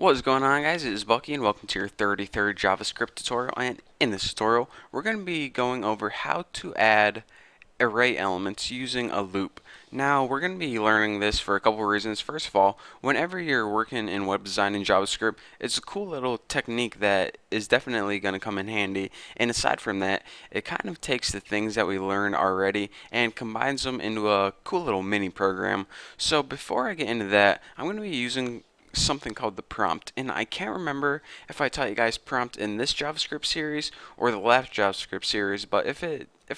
What is going on, guys? It is Bucky and welcome to your 33rd JavaScript tutorial. And in this tutorial we're going to be going over how to add array elements using a loop. Now we're going to be learning this for a couple of reasons. First of all, whenever you're working in web design in JavaScript, it's a cool little technique that is definitely going to come in handy. And aside from that, it kind of takes the things that we learned already and combines them into a cool little mini program. So before I get into that, I'm going to be using something called the prompt, and I can't remember if I taught you guys prompt in this JavaScript series or the last JavaScript series, but if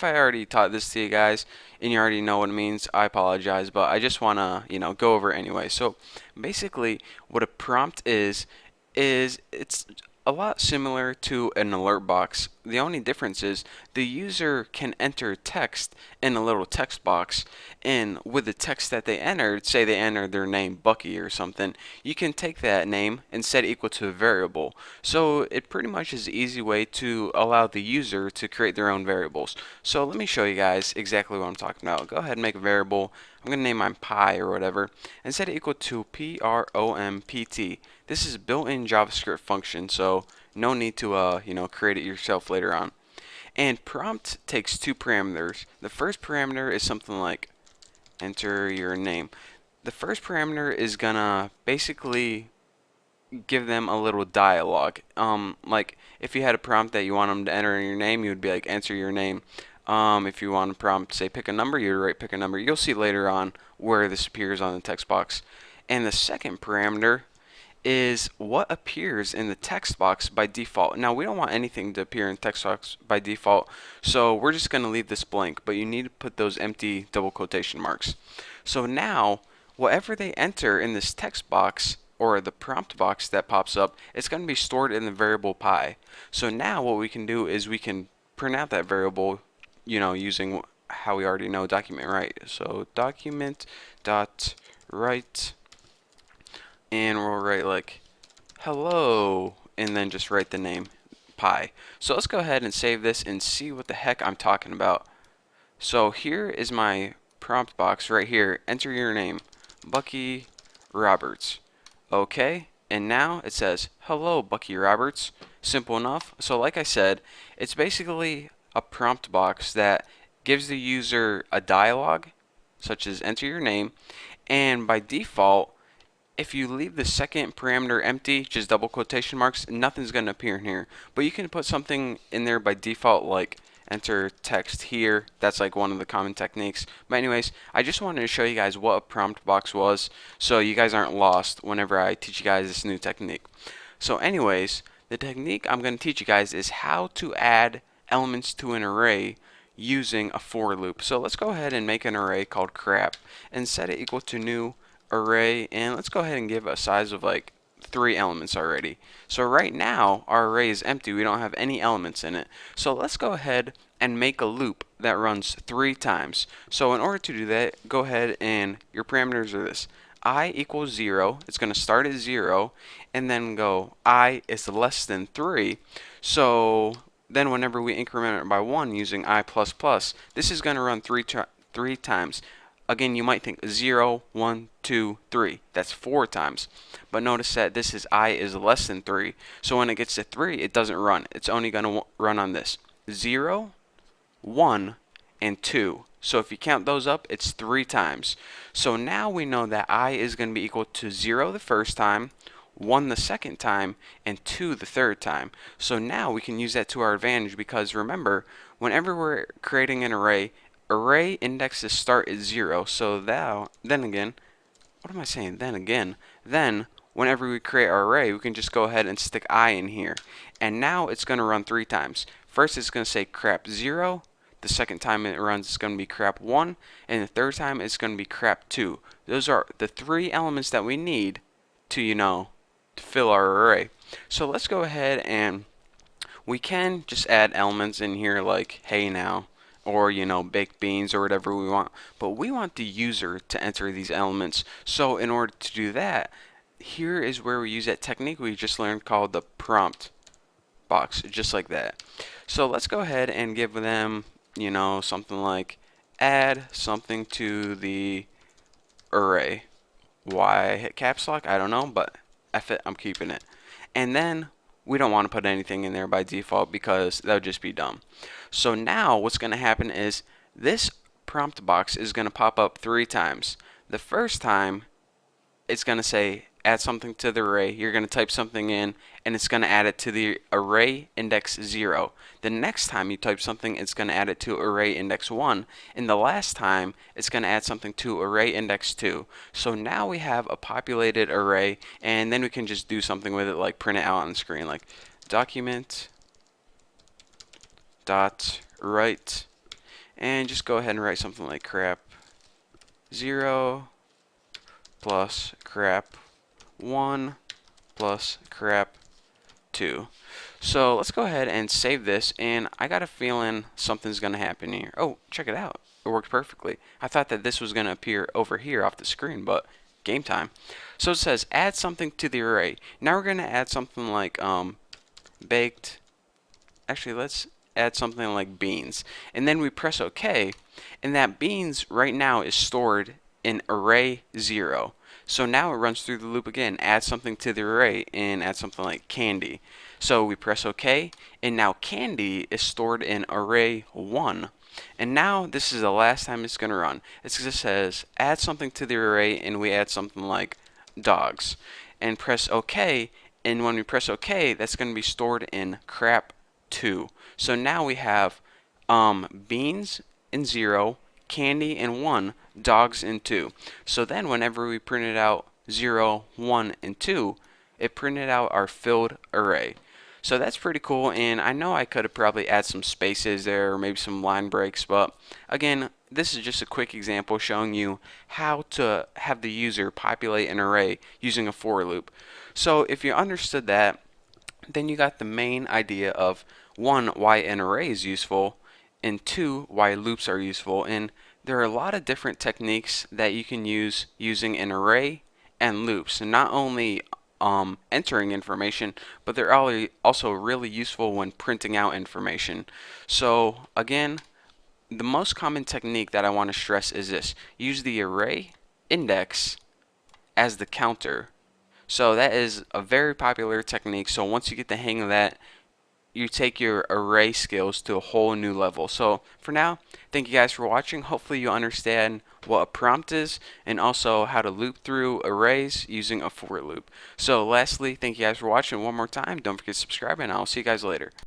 I already taught this to you guys and you already know what it means, I apologize, but I just want to, go over it anyway. So basically what a prompt is it's a lot similar to an alert box. The only difference is the user can enter text in a little text box, and with the text that they entered, say they entered their name Bucky or something, you can take that name and set it equal to a variable. So it pretty much is an easy way to allow the user to create their own variables. So let me show you guys exactly what I'm talking about. Go ahead and make a variable. I'm going to name mine pi or whatever and set it equal to prompt. This is a built-in JavaScript function, so no need to create it yourself later on. And prompt takes two parameters. The first parameter is something like enter your name. The first parameter is gonna basically give them a little dialogue. Like if you had a prompt that you want them to enter in your name, you would be like enter your name. If you want to prompt, say pick a number, you would write pick a number. You'll see later on where this appears on the text box. And the second parameter is what appears in the text box by default. Now we don't want anything to appear in text box by default, so we're just going to leave this blank, but you need to put those empty double quotation marks. So now whatever they enter in this text box or the prompt box that pops up, it's going to be stored in the variable pi. So now what we can do is we can print out that variable, using how we already know document write. So document dot write, and we'll write like hello and then just write the name pi. So let's go ahead and save this and see what the heck I'm talking about. So here is my prompt box right here. Enter your name, Bucky Roberts. Okay, and now it says hello Bucky Roberts. Simple enough. So like I said, it's basically a prompt box that gives the user a dialogue such as enter your name, and by default if you leave the second parameter empty, just double quotation marks, nothing's going to appear in here. But you can put something in there by default like enter text here. That's like one of the common techniques. But anyways, I just wanted to show you guys what a prompt box was so you guys aren't lost whenever I teach you guys this new technique. So anyways, the technique I'm going to teach you guys is how to add elements to an array using a for loop. So let's go ahead and make an array called crap and set it equal to new array, and let's go ahead and give it a size of like 3 elements already. So right now our array is empty, we don't have any elements in it. So let's go ahead and make a loop that runs 3 times. So in order to do that, go ahead and your parameters are this: I equals 0, it's going to start at 0 and then go I is less than 3. So then whenever we increment it by 1 using I++, this is going to run 3 times. Again, you might think 0, 1, 2, 3. That's 4 times. But notice that this is I is less than 3. So when it gets to 3, it doesn't run. It's only going to run on this 0, 1, and 2. So if you count those up, it's 3 times. So now we know that I is going to be equal to 0 the first time, 1 the second time, and 2 the third time. So now we can use that to our advantage because remember, whenever we're creating an array indexes start at 0, so then again, whenever we create our array, we can just go ahead and stick I in here. And now it's going to run 3 times. First it's going to say crap 0, the second time it runs it's going to be crap 1, and the third time it's going to be crap 2. Those are the 3 elements that we need to, to fill our array. So let's go ahead and we can just add elements in here like hey now, or baked beans or whatever we want, but we want the user to enter these elements. So in order to do that, here is where we use that technique we just learned called the prompt box, just like that. So let's go ahead and give them something like add something to the array. Why hit caps lock? I don't know, but F it, I'm keeping it. And then we don't want to put anything in there by default because that would just be dumb. So now what's going to happen is this prompt box is going to pop up 3 times. The first time it's going to say add something to the array. You're going to type something in and it's going to add it to the array index 0. The next time you type something, it's going to add it to array index 1. And the last time, it's going to add something to array index 2. So now we have a populated array, and then we can just do something with it, like print it out on the screen, like document dot write, and just go ahead and write something like crap 0 plus crap 1 plus crap 2. So let's go ahead and save this, and I got a feeling something's going to happen here. Oh, check it out. It worked perfectly. I thought that this was going to appear over here off the screen, but game time. So it says add something to the array. Now we're going to add something like baked. Actually, let's add something like beans. And then we press OK, and that beans right now is stored in array 0. So now it runs through the loop again, add something to the array, and add something like candy. So we press OK, and now candy is stored in array 1. And now this is the last time it's going to run. It just says add something to the array, and we add something like dogs. And press OK, and when we press OK, that's going to be stored in crap 2. So now we have beans in 0, candy in 1, dogs in 2. So then whenever we printed out 0, 1, and 2, it printed out our filled array. So that's pretty cool, and I know I could have probably added some spaces there or maybe some line breaks, but again, this is just a quick example showing you how to have the user populate an array using a for loop. So if you understood that, then you got the main idea of 1, why an array is useful, and 2, why loops are useful. And there are a lot of different techniques that you can use using an array and loops, and not only entering information, but they're also really useful when printing out information. So again, the most common technique that I want to stress is this: use the array index as the counter. So that is a very popular technique. So once you get the hang of that, you take your array skills to a whole new level. So for now, thank you guys for watching. Hopefully you understand what a prompt is and also how to loop through arrays using a for loop. So lastly, thank you guys for watching one more time. Don't forget to subscribe, and I'll see you guys later.